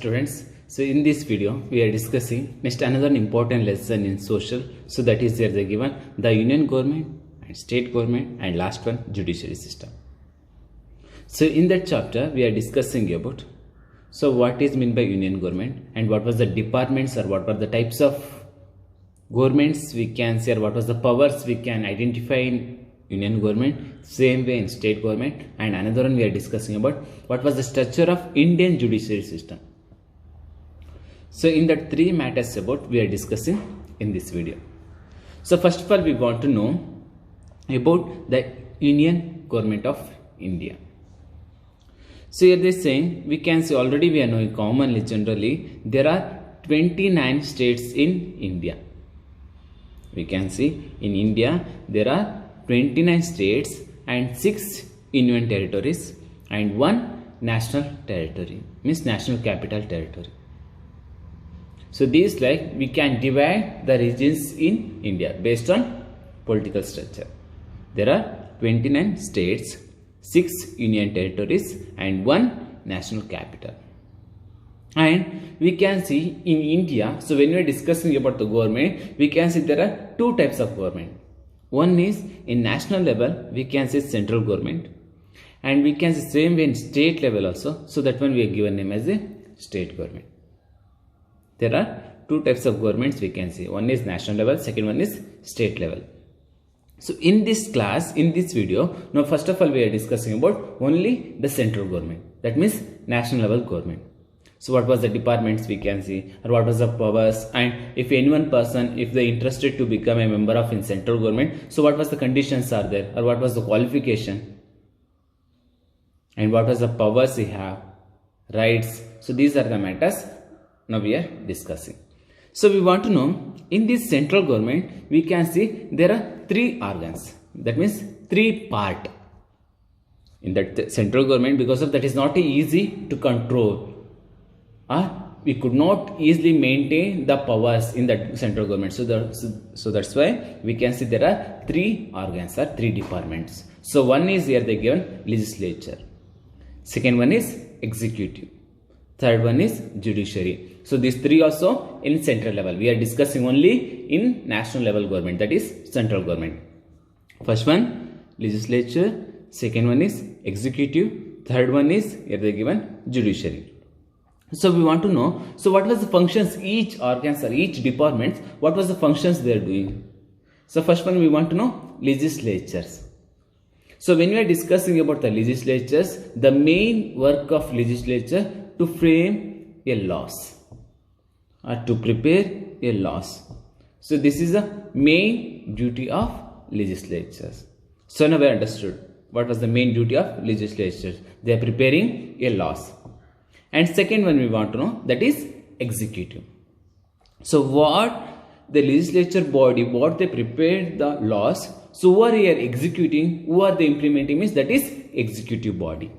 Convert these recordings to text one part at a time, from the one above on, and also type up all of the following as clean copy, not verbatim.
Students, so in this video we are discussing next another important lesson in social. So that is there they given the union government and state government and last one judiciary system. So in that chapter we are discussing about what is meant by union government and what was the departments or what were the types of governments we can say or what was the powers we can identify in union government, same way in state government, and another one we are discussing about what was the structure of Indian judiciary system. So in that three matters about we are discussing in this video. So first of all we want to know about the Union Government of India. So here they are saying we can see already we are knowing commonly generally there are 29 states in India. We can see in India there are 29 states and 6 union territories and 1 national territory, means national capital territory. So these we can divide the regions in India based on political structure. There are 29 states, 6 union territories and 1 national capital. And we can see in India, so when we are discussing about the government, we can see there are 2 types of government. One is in national level, we can say central government, and we can see same way in state level also. So that one we are given name as a state government. There are 2 types of governments we can see. One is national level, second one is state level. So in this class, in this video, now first of all we are discussing about only the central government. That means national level government. So what was the departments we can see, or what was the powers, and if any one person, if they interested to become a member of in central government, so what was the conditions are there, or what was the qualification, and what was the powers he have, rights. So these are the matters now we are discussing. So we want to know in this central government we can see there are 3 organs, that means 3 parts in that central government, because of that is not easy to control. We could not easily maintain the powers in that central government. So that's why we can see there are 3 organs or 3 departments. So one is here they given legislature, second one is executive, third one is judiciary. So these 3 also in central level. We are discussing only in national level government, that is central government. First one legislature, second one is executive, third one is here they given judiciary. So we want to know, so what was the functions each organs or each departments, what was the functions they are doing. So first one we want to know legislatures. So when we are discussing about the legislatures, the main work of legislature to frame a laws or to prepare a laws. So this is the main duty of legislatures. So now we understood what was the main duty of legislatures. They are preparing a laws. And second one we want to know, that is executive. So what the legislature body, what they prepared the laws, so who are here executing, who are they implementing, means that is executive body.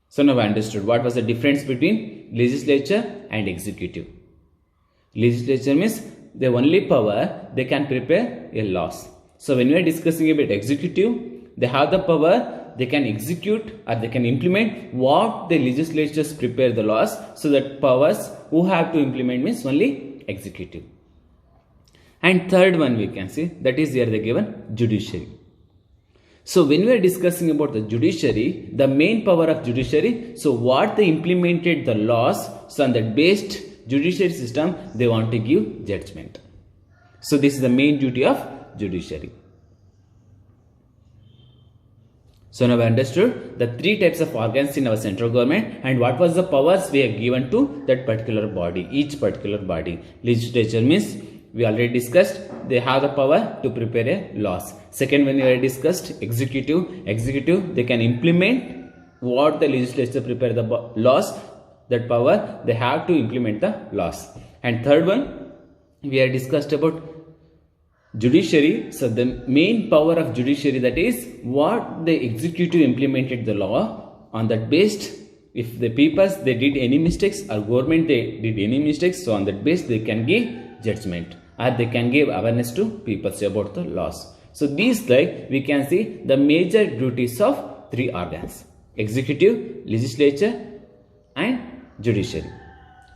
So now I understood what was the difference between legislature and executive. Legislature means the only power they can prepare a laws. So when we are discussing about executive, they have the power, they can execute or they can implement what the legislatures prepare the laws. So that powers who have to implement means only executive. And third one we can see, that is here they given judiciary. So when we are discussing about the judiciary, the main power of judiciary, so what they implemented the laws, so on that based judiciary system they want to give judgment. So this is the main duty of judiciary. So now we understood the 3 types of organs in our central government and what was the powers we have given to that particular body, each particular body. Legislature means we already discussed they have the power to prepare a laws. Second one we already discussed executive they can implement what the legislature prepare the laws, that power they have to implement the laws. And third one we have discussed about judiciary. So the main power of judiciary, that is what the executive implemented the law, on that based if the people they did any mistakes or government they did any mistakes, so on that base they can give judgment or they can give awareness to people about the laws. So these we can see the major duties of 3 organs: executive, legislature and judiciary.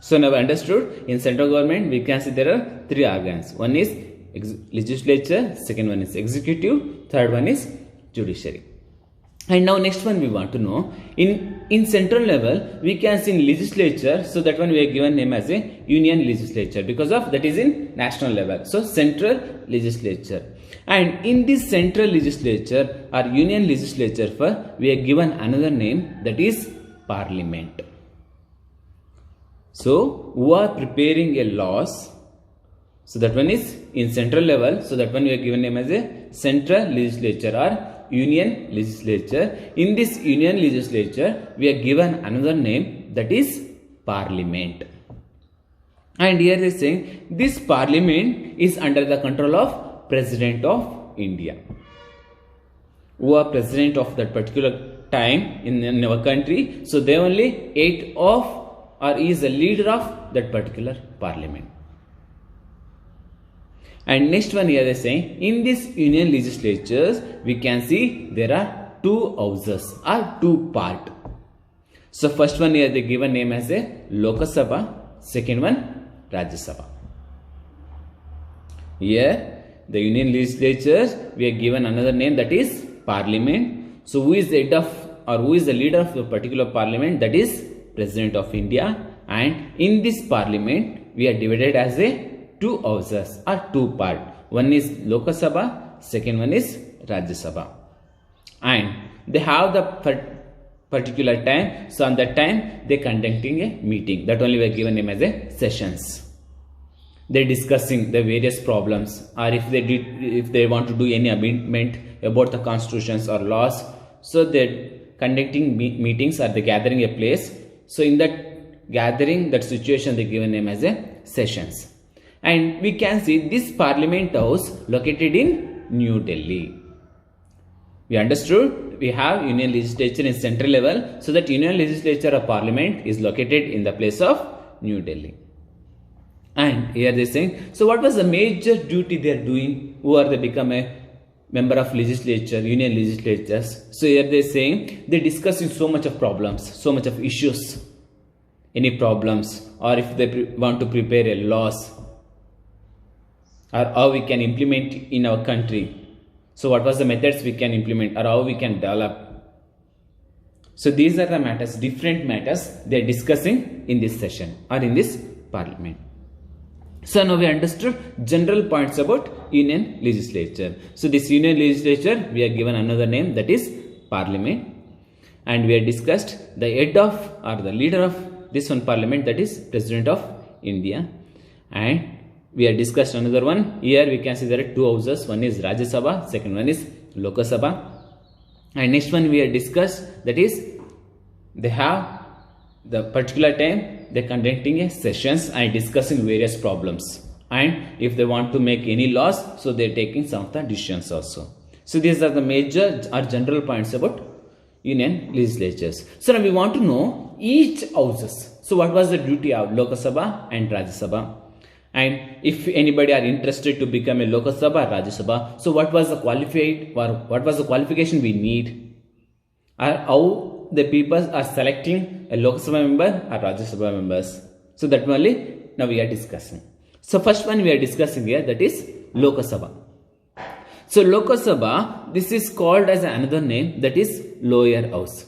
So now understood, in central government we can see there are three organs. One is legislature, second one is executive, third one is judiciary. And now next one we want to know, in central level we can see in legislature, so that one we are given name as a union legislature because of that is in national level. So central legislature. And in this central legislature or union legislature for we are given another name, that is parliament. So who are preparing a laws, so that one is in central level, so that one we are given name as a central legislature or union legislature. In this union legislature we are given another name, that is parliament. And here they are saying this parliament is under the control of President of India, who are president of that particular time in our country. So they only act of or is the leader of that particular parliament. And next one here they are saying in this union legislatures we can see there are two houses or two part. So first one here they given name as a Lok Sabha, second one Rajya Sabha. Here the union legislatures we are given another name, that is parliament. So who is the head of or who is the leader of the particular parliament, that is President of India. And in this parliament we are divided as a two houses or two part. One is Lok Sabha, second one is Rajya Sabha. And they have the particular time, so on that time they conducting a meeting, that only we are given name as a sessions. They discussing the various problems, or if they want to do any amendment about the constitutions or laws, so they conducting meetings or they gathering a place. So in that gathering, that situation they given name as a sessions. And we can see this parliament house located in New Delhi. We understood we have union legislature in central level, so that union legislature or parliament is located in the place of New Delhi. And here they are saying, so what was the major duty they are doing, who are they become a member of legislature, union legislatures. So here they are saying they discussing so much of problems, so much of issues, any problems, or if they want to prepare a laws, or how we can implement in our country. So what was the methods we can implement, or how we can develop. So these are the matters, different matters they are discussing in this session or in this parliament. So now we understood general points about union legislature. So this union legislature we are given another name, that is parliament. And we have discussed the head of or the leader of this one parliament, that is President of India. And we have discussed another one. Here we can see there are two houses. One is Rajya Sabha, second one is Lok Sabha. And next one we have discussed, that is they have the particular time they are conducting a sessions and discussing various problems. And if they want to make any laws, so they are taking some of the decisions also. So these are the major or general points about union legislatures. So now we want to know each houses. So what was the duty of Lok Sabha and Rajya Sabha? And if anybody are interested to become a Lok Sabha or Rajya Sabha, so what was the qualification we need? Or how the people are selecting a Lok Sabha member or Rajya Sabha members? So that only now we are discussing. So first one we are discussing here, that is Lok Sabha. So Lok Sabha, this is called as another name, that is lower house.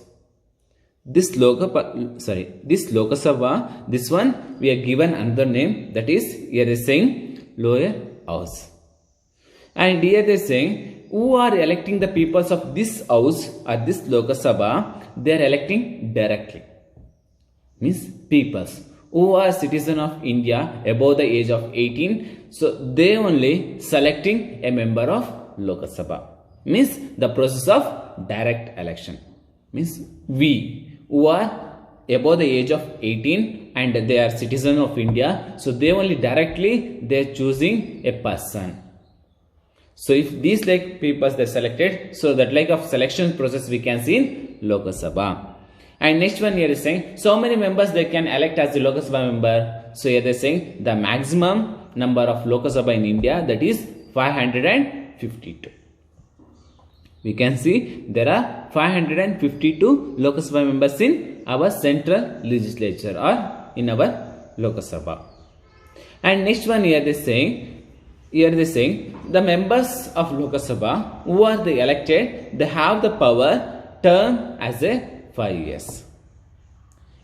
This Lok Sabha, this one we are given another name, that is here they are saying lower house. And here they are saying who are electing the peoples of this house or this Lok Sabha, they are electing directly. Means peoples who are citizen of India above the age of 18, so they only selecting a member of Lok Sabha. Means the process of direct election. Means we who are above the age of 18 and they are citizen of India, so they only directly they are choosing a person. So if these like people they are selected, so that like of selection process we can see in Lok Sabha. And next one here is saying so many members they can elect as the Lok Sabha member. So here they are saying the maximum number of Lok Sabha in India, that is 552. We can see there are 552 Lok Sabha members in our central legislature or in our Lok Sabha. And next one here they saying the members of Lok Sabha who are the elected, they have the power term as a 5 years.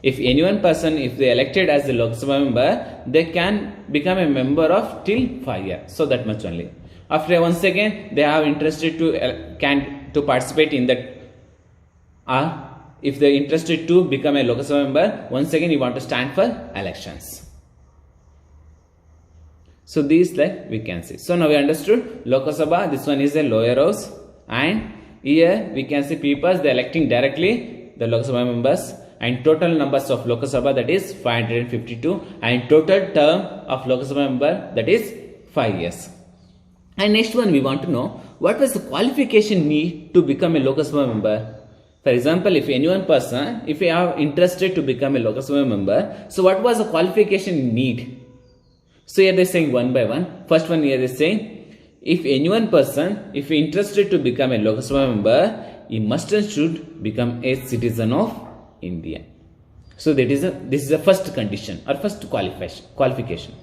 If any one person, if they elected as a Lok Sabha member, they can become a member of till 5 years. So that much only. After once again they have interested to participate in that, if they are interested to become a Lok Sabha member, once again you want to stand for elections. So these like we can see. So now we understood Lok Sabha, this one is a lower house, and here we can see people they electing directly the Lok Sabha members, and total numbers of Lok Sabha, that is 552, and total term of Lok Sabha member, that is 5 years. And next one we want to know what was the qualification need to become a Lok Sabha member. For example, if any one person, if you are interested to become a Lok Sabha member, so what was the qualification need? So here they are saying one by one. First one here they are saying, if any one person, if he interested to become a Lok Sabha member, he must and should become a citizen of India. So this is the first condition or first qualification.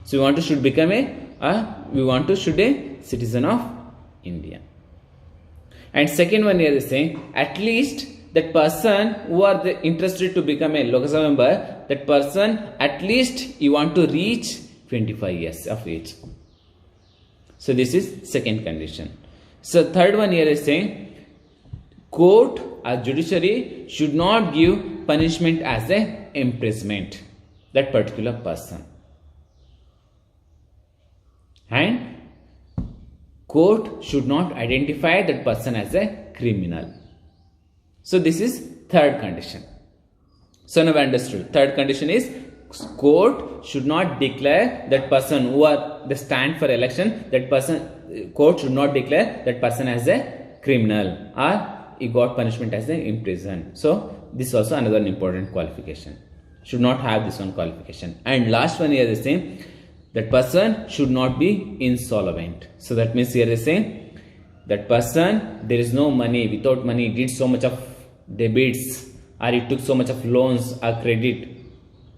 So we want to should become a citizen of India. And second one here is saying, at least that person who are interested to become a Lok Sabha member, that person at least you want to reach 25 years of age. So this is second condition. So third one here is saying, court or judiciary should not give punishment as a imprisonment that particular person, and court should not identify that person as a criminal. So this is third condition. So now we understood. Third condition is court should not declare that person who are the stand for election, that person, court should not declare that person as a criminal or he got punishment as an imprisoned. So this is also another important qualification. Should not have this one qualification. And last one here is saying that person should not be insolvent. So that means here is saying that person, there is no money, without money, did so much of debits or he took so much of loans or credit.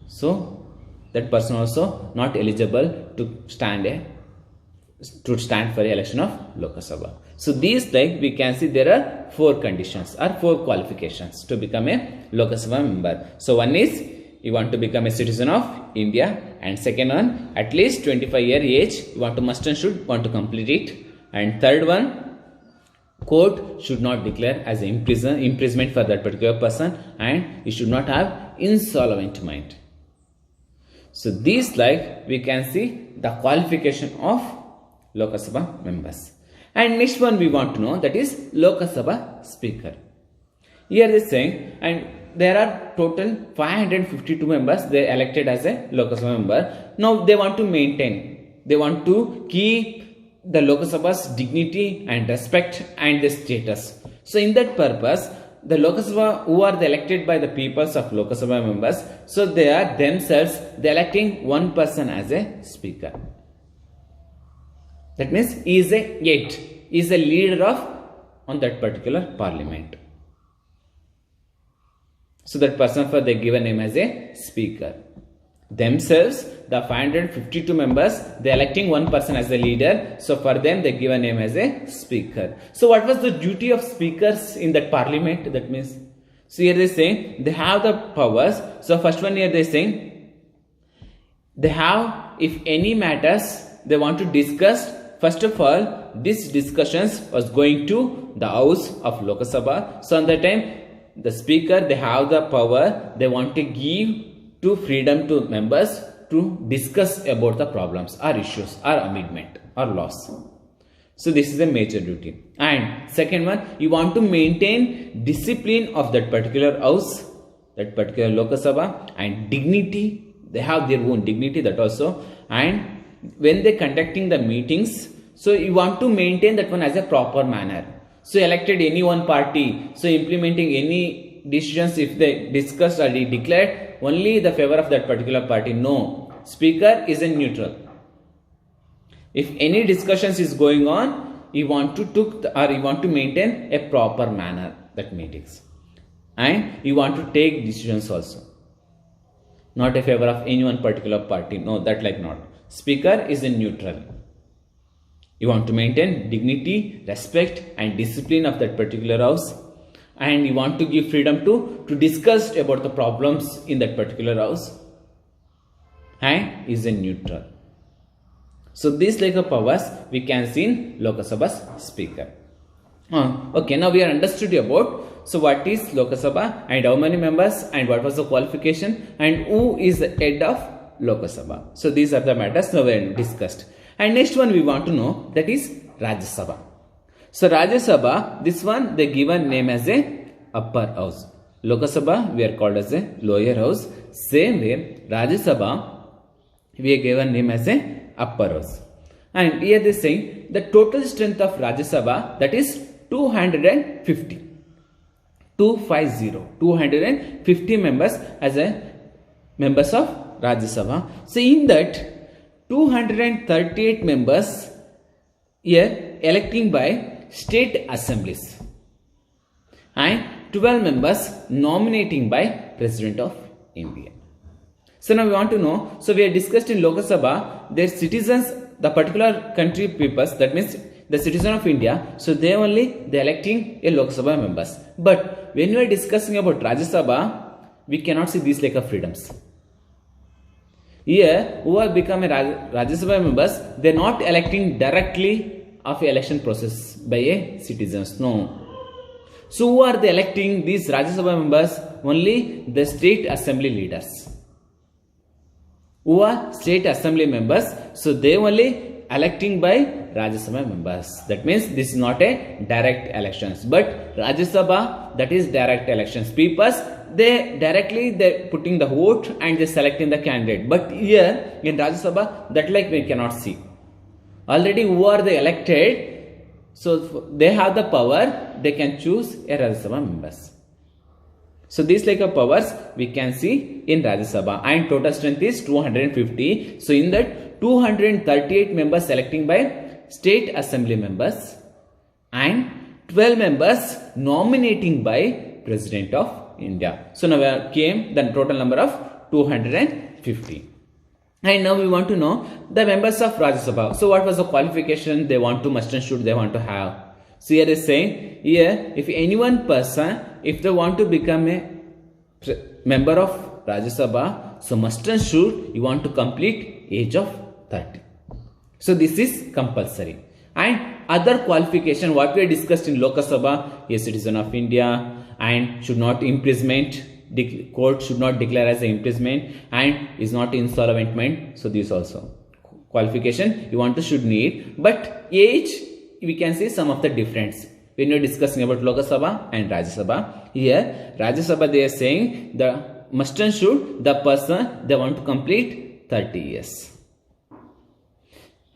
So that person also not eligible to stand for election of Lok Sabha. So these like we can see there are 4 conditions or 4 qualifications to become a Lok Sabha member. So one is you want to become a citizen of India, and second one at least 25-year age you want to must and should want to complete it, and third one court should not declare as imprisonment for that particular person, and you should not have insolvent mind. So these like we can see the qualification of Lok Sabha members. And next one we want to know, that is Lok Sabha speaker. Here they is saying, and there are total 552 members they elected as a Lok Sabha member. Now they want to maintain, they want to keep the Lok Sabha's dignity and respect and the status. So in that purpose, the Lok Sabha who are elected by the peoples of Lok Sabha members, so they are themselves electing one person as a speaker. That means he is a leader of on that particular parliament. So that person for they give a name as a speaker. Themselves, the 552 members, they electing one person as a leader. So for them they give a name as a speaker. So what was the duty of speakers in that parliament? That means, so here they saying they have the powers. So first one here they saying they have, if any matters they want to discuss, first of all these discussions was going to the house of Lok Sabha. So on that time the speaker they have the power, they want to give to freedom to members to discuss about the problems or issues or amendment or laws. So this is a major duty. And second one, you want to maintain discipline of that particular house, that particular Lok Sabha, and dignity. They have their own dignity, that also. And when they conducting the meetings, so you want to maintain that one as a proper manner. So elected any one party, so implementing any decisions if they discussed or they declared only the favor of that particular party. No, speaker is a neutral. If any discussions is going on, you want to you want to maintain a proper manner that meetings, and you want to take decisions also, not a favor of any one particular party. No, that like not. Speaker is a neutral. You want to maintain dignity, respect and discipline of that particular house, and you want to give freedom to discuss about the problems in that particular house, and is a neutral. So these like powers we can see in Lok Sabha's speaker. Okay, now we are understood about so what is Lok Sabha and how many members and what was the qualification and who is the head of Lok Sabha. So these are the matters now we have discussed. And next one we want to know, that is Rajya Sabha. So Rajya Sabha, this one they given name as a upper house. Lok Sabha we are called as a lower house. Same way Rajya Sabha we are given name as a upper house. And here they are saying the total strength of Rajya Sabha, that is 250. 250 members as a members of Rajya Sabha. So in that 238 members here electing by state assemblies and 12 members nominating by President of India. So now we want to know, so we have discussed in Lok Sabha, their citizens, the particular country peoples, that means the citizen of India, so they electing a Lok Sabha members. But when we are discussing about Rajya Sabha, we cannot see these like of freedoms. Here, who have become a Rajya Sabha members, they are not electing directly of election process by a citizens, no. So who are they electing these Rajya Sabha members? Only the state assembly leaders. Who are state assembly members, so they only electing by Rajya Sabha members. That means this is not a direct elections, but Rajya Sabha, that is direct elections. People they directly putting the vote and they selecting the candidate. But here in Rajya Sabha, that like we cannot see. Already who are they elected, so they have the power, they can choose a Rajya Sabha members. So these like of powers we can see in Rajya Sabha, and total strength is 250. So in that 238 members selecting by state assembly members and 12 members nominating by President of India. So now came the total number of 250. And now we want to know the members of Rajya Sabha. So what was the qualification they want to must and should they want to have? So here is saying, here if any one person, if they want to become a member of Rajya Sabha, so must and should you want to complete age of 30. So this is compulsory. And other qualification what we discussed in Lok Sabha, a citizen of India and should not imprisonment, court should not declare as an imprisonment and is not insolvent. So this also qualification you want to should need, but age we can see some of the difference when you are discussing about Lok Sabha and Rajya Sabha. Here Rajya Sabha they are saying the must and should the person they want to complete 30 years.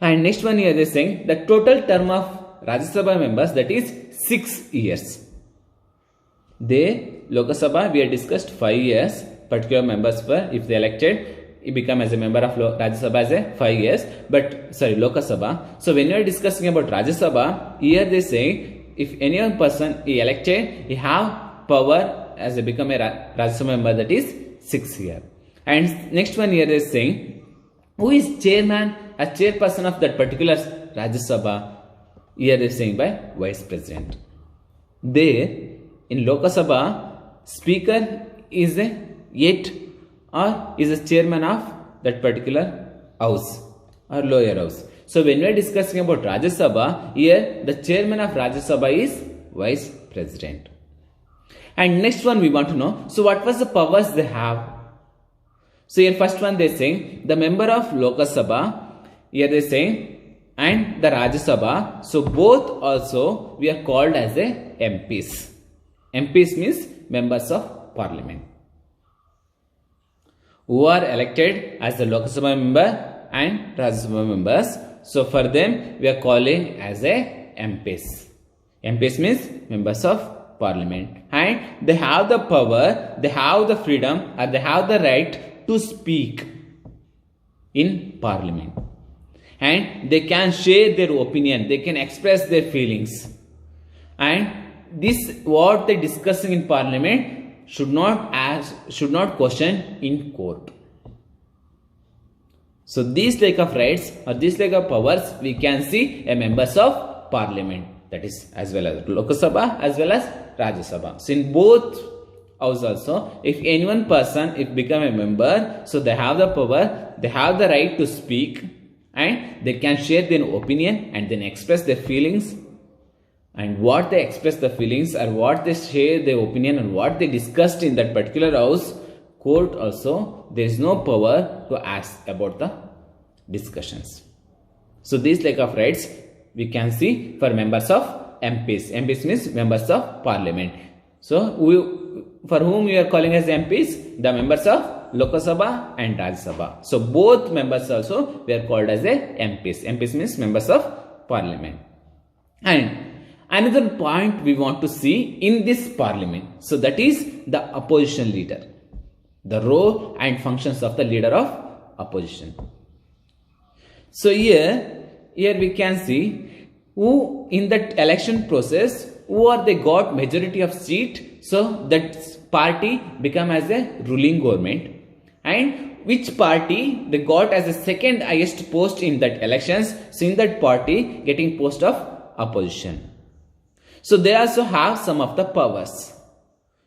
And next one here they are saying the total term of Rajya Sabha members, that is 6 years. They Lok Sabha we have discussed 5 years particular members were if they elected he become as a member of Rajya Sabha as a 5 years, but sorry Lok Sabha. So when you are discussing about Rajya Sabha, here they say if any one person he elected, he have power as a become a Rajya Sabha member, that is 6 years. And next one here they is saying who is chairman, a chairperson of that particular Rajya Sabha. Here they is saying by vice president. There in Lok Sabha, speaker is a yet or is a chairman of that particular house or lower house. So when we are discussing about Rajya Sabha, here the chairman of Rajya Sabha is vice president. And next one we want to know, so what was the powers they have? So here first one they are saying the member of Lok Sabha, here they are saying, and the Rajya Sabha, so both also we are called as a MPs. MPs means members of parliament, who are elected as the Lok Sabha member and Rajya Sabha members. So for them we are calling as a MPs. MPs means members of parliament, and they have the power, they have the freedom, or they have the right to speak in parliament. and they can share their opinion, they can express their feelings, and this what they discussing in parliament should not question in court. So these like of rights or these like of powers we can see a members of parliament, that is as well as Lok Sabha as well as Rajya Sabha. So in both house also, if any one person if become a member, so they have the power, they have the right to speak, and they can share their opinion and then express their feelings. And what they express the feelings or what they share their opinion and what they discussed in that particular house, court also there is no power to ask about the discussions. So these like of rights we can see for members of MPs. MPs means members of parliament. So for whom we are calling as MPs, the members of Lok Sabha and Rajya Sabha. So both members also we are called as a MPs. MPs means members of parliament. And another point we want to see in this parliament, so that is the opposition leader, the role and functions of the leader of opposition. So here we can see who in that election process, who are they got majority of seat, so that party become as a ruling government, and which party they got as a second highest post in that elections, so in that party getting post of opposition. So they also have some of the powers.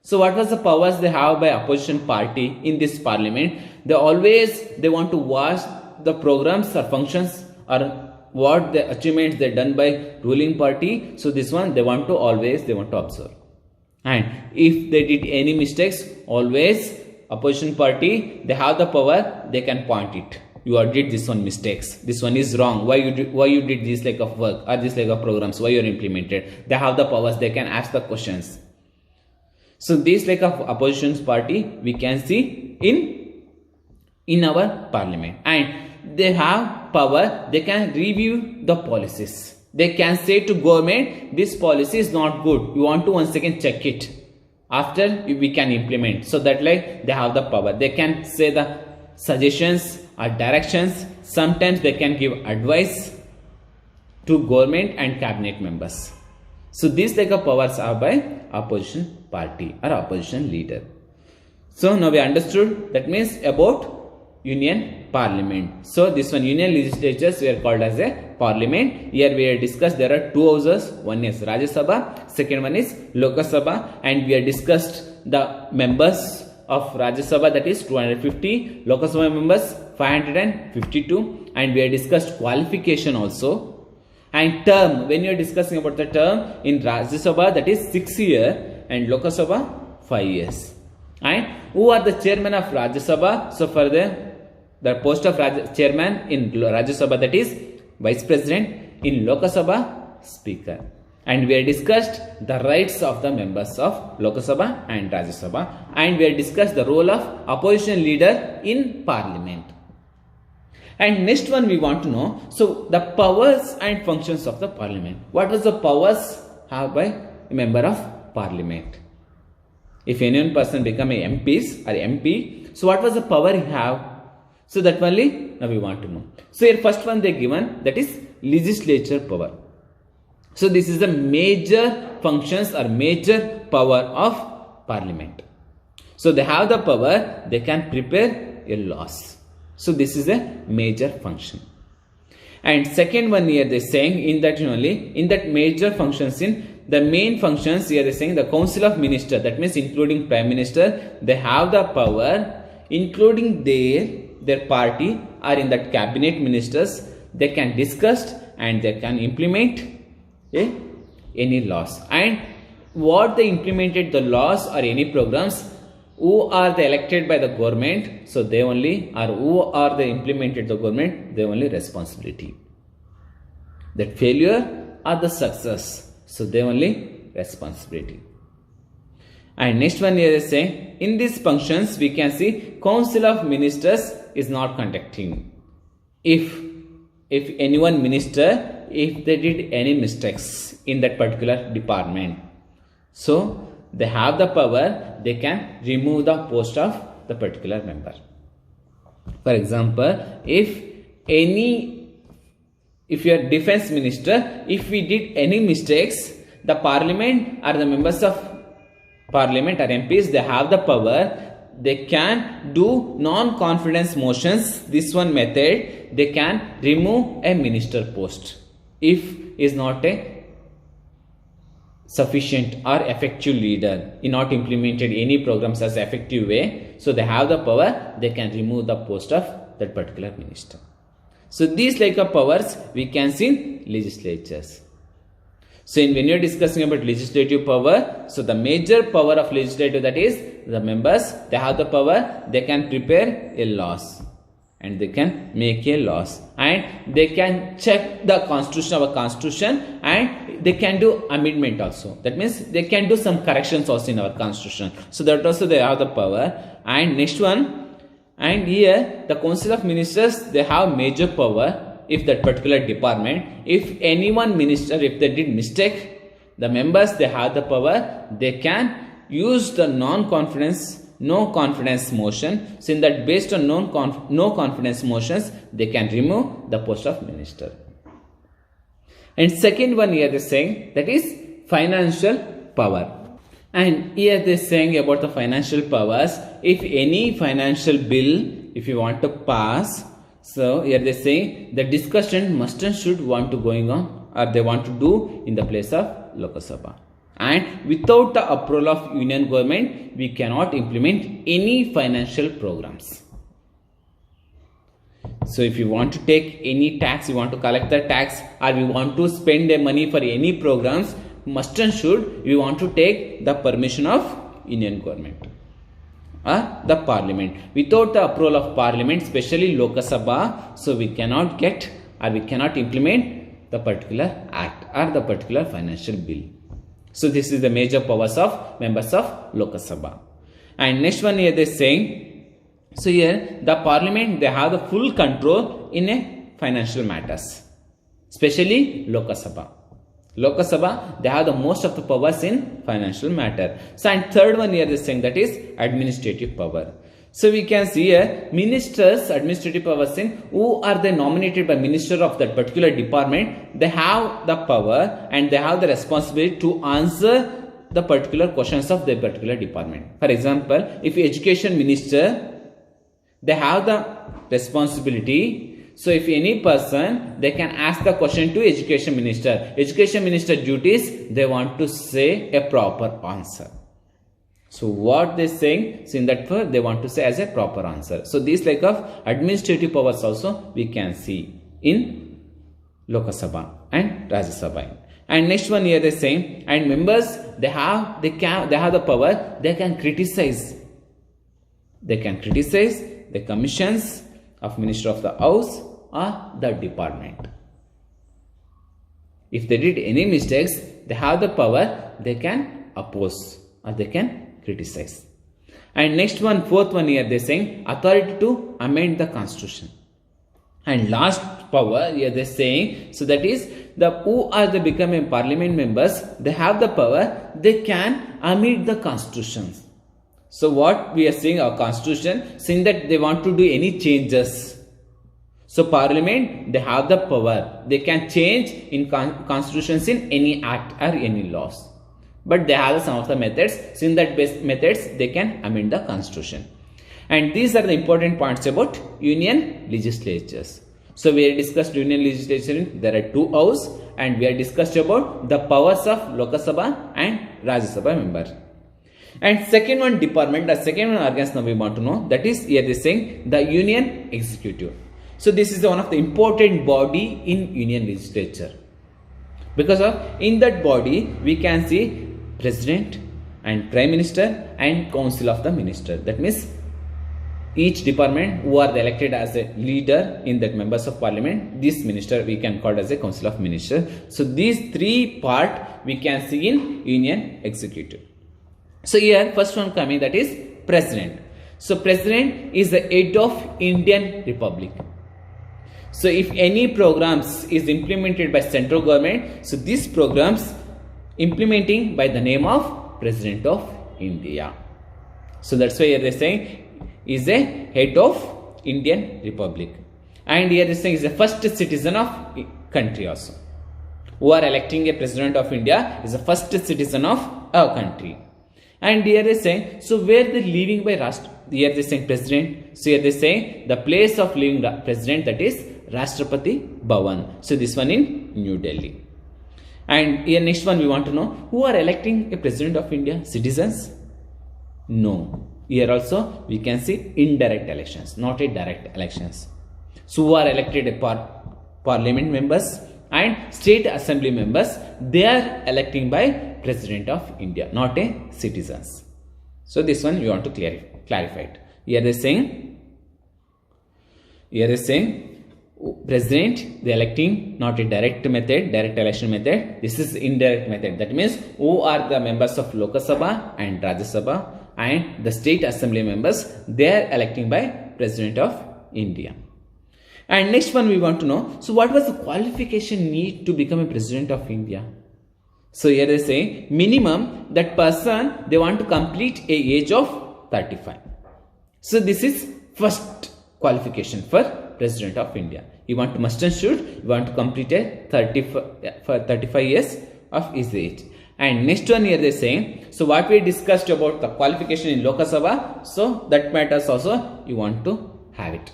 So what was the powers they have by opposition party in this parliament? They want to watch the programs or functions or what the achievements they done by ruling party. So this one they want to observe. And if they did any mistakes, always opposition party they have the power, they can point it. You did this one mistakes. This one is wrong. Why you did this like of work or this like of programs? Why you are implemented? They have the powers. They can ask the questions. So this like of opposition party we can see in our parliament, and they have power. They can review the policies. They can say to government, this policy is not good. You want to once again check it. After we can implement. So that like they have the power. They can say the suggestions or directions. Sometimes they can give advice to government and cabinet members. So these like of powers are by opposition party or opposition leader. So now we understood, that means about union parliament. So this one union legislatures we are called as a parliament. Here we have discussed there are two houses. One is Rajya Sabha, second one is Lok Sabha, and we have discussed the members of Rajya Sabha, that is 250, Lok Sabha members 552, and we have discussed qualification also. And term, when you are discussing about the term in Rajya Sabha, that is 6 years, and Lok Sabha 5 years. And who are the chairman of Rajya Sabha? So for the post of chairman in Rajya Sabha, that is vice president, in Lok Sabha speaker. And we have discussed the rights of the members of Lok Sabha and Rajya Sabha, and we have discussed the role of opposition leader in parliament. And next one we want to know, so the powers and functions of the parliament. What was the powers have by a member of parliament? If any one person become a MPs or MP, so what was the power he have? So that only now we want to know. So here first one they given, that is legislature power. So this is the major functions or major power of parliament. So they have the power, they can prepare a laws. So this is a major function. And second one here they are saying in that only, in that major functions, in the main functions here they are saying the council of minister, that means including prime minister, they have the power, including their party or in that cabinet ministers, they can discuss and they can implement any laws. And what they implemented the laws or any programs, who are they elected by the government, so they only, or who are they implemented the government, they only responsibility. That failure or the success, so they only responsibility. And next one here is saying, in these functions we can see council of ministers is not conducting. If any one minister, if they did any mistakes in that particular department, so they have the power, they can remove the post of the particular member. For example, if any if you are defense minister, if we did any mistakes, the parliament or the members of parliament or MPs, they have the power. They can do non-confidence motions. This one method, they can remove a minister post if is not a sufficient or effective leader, in not implemented any programs as effective way. So they have the power, they can remove the post of that particular minister. So these like of powers we can see in legislatures. So when you are discussing about legislative power, so the major power of legislative, that is the members, they have the power, they can prepare a laws and they can make a laws and they can check the constitution, our constitution, and they can do amendment also. That means they can do some corrections also in our constitution. So that also they have the power. And next one, and here the council of ministers, they have major power. If that particular department, if any one minister, if they did mistake, the members, they have the power, they can use the no confidence motion. So in that, based on no confidence motions, they can remove the post of minister. And second one here they are saying, that is financial power. And here they are saying about the financial powers. If any financial bill, if you want to pass, so here they say the discussion must and should want to going on, or they want to do in the place of Lok Sabha. And without the approval of union government, we cannot implement any financial programs. So if you want to take any tax, you want to collect the tax, or we want to spend the money for any programs, must and should we want to take the permission of union government or the parliament. Without the approval of parliament, especially Lok Sabha, so we cannot get or we cannot implement the particular act or the particular financial bill. So this is the major powers of members of Lok Sabha. And next one here they are saying, so here the parliament, they have the full control in a financial matters, especially Lok Sabha. Lok Sabha, they have the most of the powers in financial matter. So and third one here they are saying, that is administrative power. So we can see here ministers, administrative powers in who are they nominated by minister of that particular department, they have the power and they have the responsibility to answer the particular questions of the particular department. For example, if education minister, they have the responsibility. So if any person, they can ask the question to education minister. Education minister duties, they want to say a proper answer. So what they saying, so in that part, they want to say as a proper answer. So these like of administrative powers also we can see in Lok Sabha and Rajya Sabha. And next one here they saying, and members, they have the power, they can criticize. They can criticize the commissions of Minister of the House or the department. If they did any mistakes, they have the power, they can oppose or they can criticize. And next one, fourth one here they are saying, authority to amend the constitution. And last power here they are saying, so that is the who are the becoming parliament members, they have the power, they can amend the constitutions. So what we are saying, our constitution, saying that they want to do any changes. So parliament, they have the power, they can change in constitutions in any act or any laws. But they have some of the methods, so in that base methods, they can amend the constitution. And these are the important points about union legislatures. So we have discussed union legislature, there are two houses, and we have discussed about the powers of Lok Sabha and Rajya Sabha member. And second one department, the second one organs now we want to know, that is here they are saying the union executive. So this is one of the important body in union legislature, because of in that body we can see president and prime minister and council of the minister. That means each department who are elected as a leader in that members of parliament, this minister we can call as a council of minister. So these three part we can see in union executive. So here first one coming, that is president. So president is the head of Indian Republic. So if any programs is implemented by central government, so these programs implementing by the name of President of India. So that's why here they are saying is a head of Indian Republic. And here they are saying is the first citizen of country also. Who are electing a president of India is the first citizen of our country. And here they say, so where they living by here they saying president. So here they say the place of living president, that is Rashtrapati Bhavan. So this one in New Delhi. And here next one we want to know, who are electing a president of India? Citizens? No. Here also we can see indirect elections, not a direct elections. So who are elected a parliament members and state assembly members, they are electing by president of India, not a citizens. So this one you want to clarify it. Here they saying president, they electing not a direct election method. This is indirect method. That means who are the members of Lok Sabha and Rajya Sabha and the state assembly members, they are electing by president of India. And next one we want to know, so what was the qualification need to become a president of India? So here they say minimum that person they want to complete a age of 35. So this is first qualification for president of India. You want to must and should, you want to complete a 35 years of his age. And next one here they say, so what we discussed about the qualification in Lok Sabha, so that matters also you want to have it.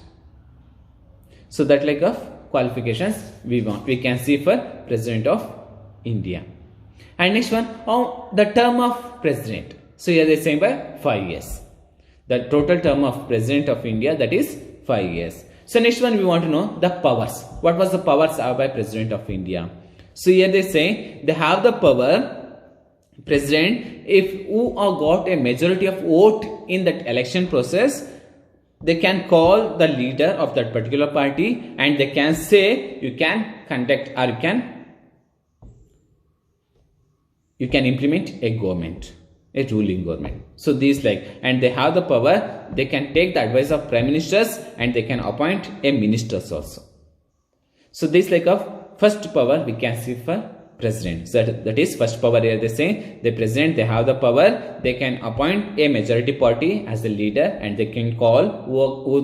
So that like of qualifications we can see for president of India. And next one, the term of president. So here they are saying by 5 years. The total term of president of India, that is 5 years. So next one we want to know the powers. What was the powers have by president of India? So here they say they have the power, president, if who are got a majority of vote in that election process, they can call the leader of that particular party and they can say you can conduct or you can implement a government, a ruling government. So these like, and they have the power, they can take the advice of prime ministers and they can appoint a ministers also. So this like of first power we can see for president. So that is first power here they say the president, they have the power, they can appoint a majority party as the leader and they can call who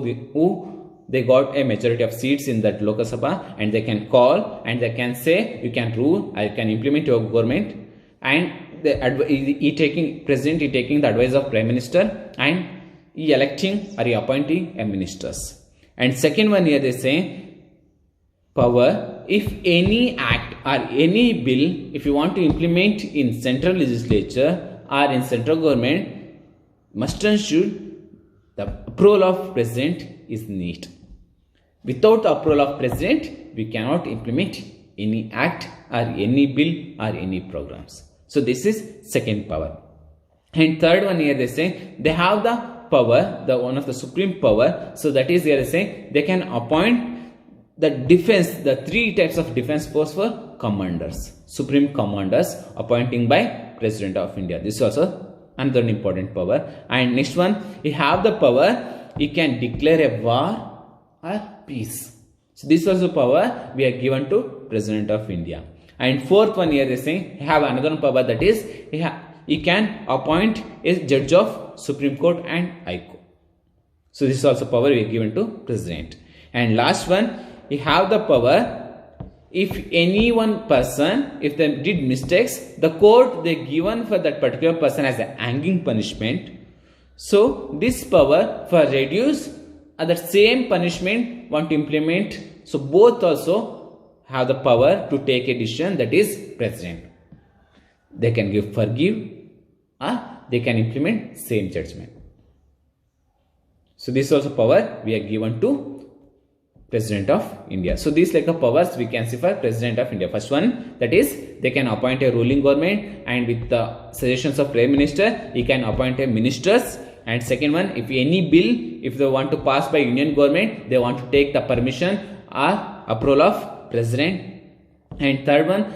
they got a majority of seats in that Lok Sabha and they can call and they can say you can rule, I can implement your government. And president he taking the advice of prime minister and he electing or he appointing a ministers. And second one here they say power, if any act or any bill if you want to implement in central legislature or in central government, must and should the approval of president is needed. Without the approval of president we cannot implement any act or any bill or any programs. So this is second power. And third one here they say they have the power, the one of the supreme power. So that is here they say they can appoint the defense, the three types of defense force for commanders, supreme commanders appointing by president of India. This is also another important power. And next one, he have the power, he can declare a war or peace. So this is also power we are given to president of India. And fourth one here they say he have another power, that is he can appoint a judge of Supreme Court and High Court. So this is also power we are given to president. And last one, he have the power, if any one person, if they did mistakes, the court they given for that particular person as a hanging punishment. So this power for reduce the same punishment want to implement. So both also have the power to take a decision, that is president. They can give forgive or they can implement same judgment. So this is also power we are given to president of India. So these like of powers we can see for president of India. First one, that is they can appoint a ruling government and with the suggestions of prime minister he can appoint a ministers. And second one, if any bill if they want to pass by union government, they want to take the permission or approval of president. And third one,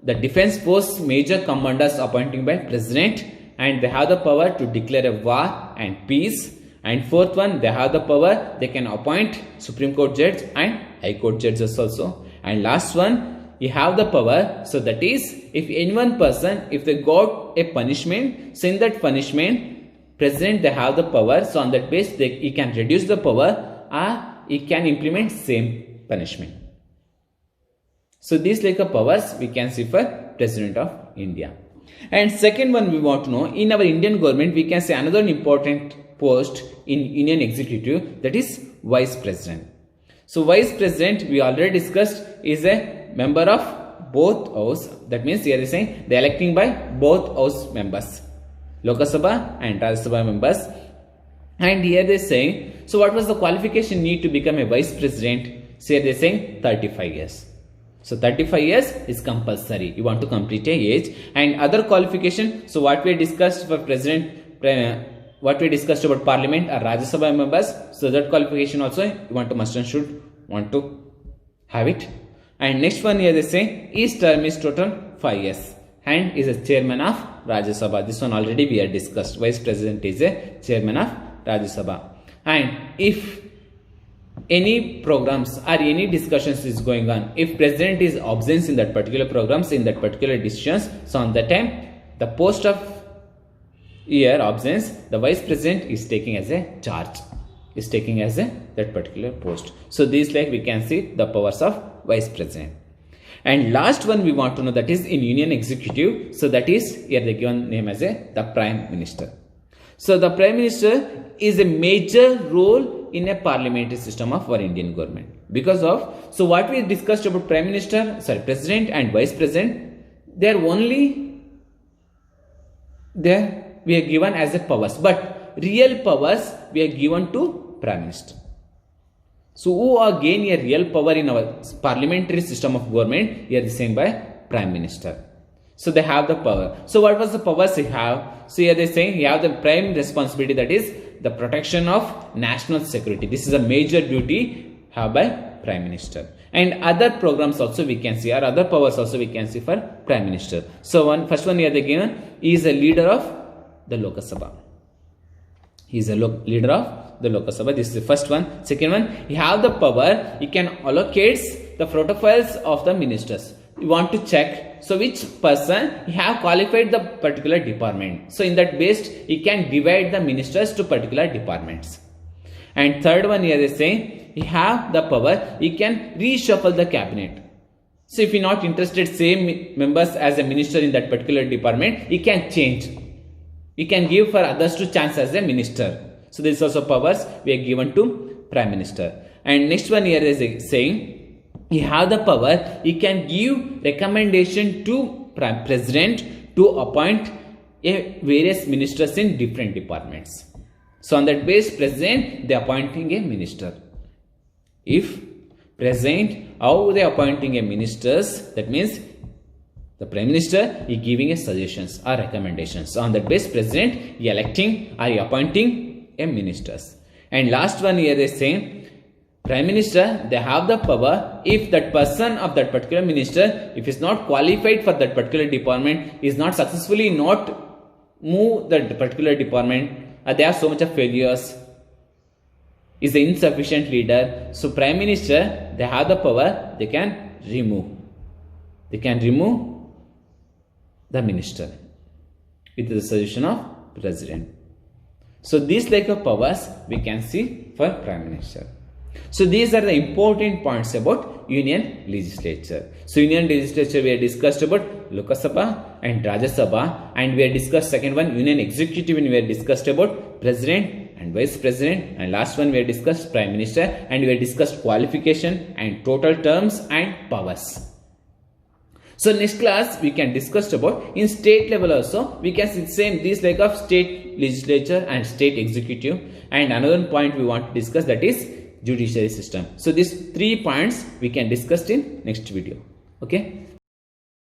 the defense force major commanders appointing by president and they have the power to declare a war and peace. And fourth one, they have the power, they can appoint Supreme Court judge and High Court judges also. And last one, you have the power, so that is if any one person if they got a punishment, so in that punishment president they have the power, so on that base he can reduce the power or he can implement same punishment. So these like powers we can see for President of India. And second one we want to know, in our Indian government we can say another important post in Union Executive, that is Vice President. So Vice President we already discussed is a member of both house. That means here is saying they are electing by both house members, Lok Sabha and Rajya Sabha members. And here they are saying, so what was the qualification need to become a Vice President? So here they are saying 35 years. So 35 years is compulsory. You want to complete a age. And other qualification, so what we discussed for President, what we discussed about Parliament or Rajya Sabha members, so that qualification also you want to must and should want to have it. And next one here they say his term is total 5 years and is a chairman of Rajya Sabha. This one already we had discussed. Vice President is a chairman of Rajya Sabha. And if any programs or any discussions is going on, if President is absent in that particular programs, in that particular decisions, so on that time the post of year absence, the Vice President is taking as a charge, is taking as a that particular post. So these like we can see the powers of Vice President. And last one we want to know, that is in Union Executive, so that is here they given name as the Prime Minister. So the Prime Minister is a major role in a parliamentary system of our Indian government. Because of, so what we discussed about Prime Minister, sorry, President and Vice President, they are only there we are given as a powers, but real powers we are given to Prime Minister. So who are gain a real power in our parliamentary system of government? Here the same by Prime Minister. So they have the power. So what was the powers they have? So here they saying you have the prime responsibility, that is the protection of national security. This is a major duty have by Prime Minister. And other programs also we can see, or other powers also we can see for Prime Minister. So first one here they given, he is a leader of the Lok Sabha. He is a leader of the Lok Sabha. This is the first one. Second one, he have the power, he can allocate the profiles of the ministers. You want to check, so which person he have qualified the particular department. So in that based, he can divide the ministers to particular departments. And third one here they say, he have the power, he can reshuffle the cabinet. So if he not interested same members as a minister in that particular department, he can change. He can give for others to chance as a minister. So this is also powers we are given to Prime Minister. And next one here is saying, he have the power, he can give recommendation to President to appoint various ministers in different departments. So on that base, President they appointing a minister. If President how they appointing a ministers, that means the Prime Minister is giving a suggestions or recommendations. So on that base, President is electing or appointing a ministers. And last one here they say, Prime Minister they have the power, if that person of that particular minister, if is not qualified for that particular department, is not successfully not move that particular department, they have so much of failures, is an insufficient leader. So Prime Minister they have the power, they can remove. They can remove the minister with the suggestion of President. So these like of powers we can see for Prime Minister. So these are the important points about Union Legislature. So Union Legislature we have discussed about Lok Sabha and Rajya Sabha, and we have discussed second one Union Executive, and we have discussed about President and Vice President, and last one we have discussed Prime Minister, and we have discussed qualification and total terms and powers. So next class we can discuss about in state level also we can see same these like of state legislature and state executive, and another point we want to discuss, that is judiciary system. So these 3 points we can discuss in next video. Okay.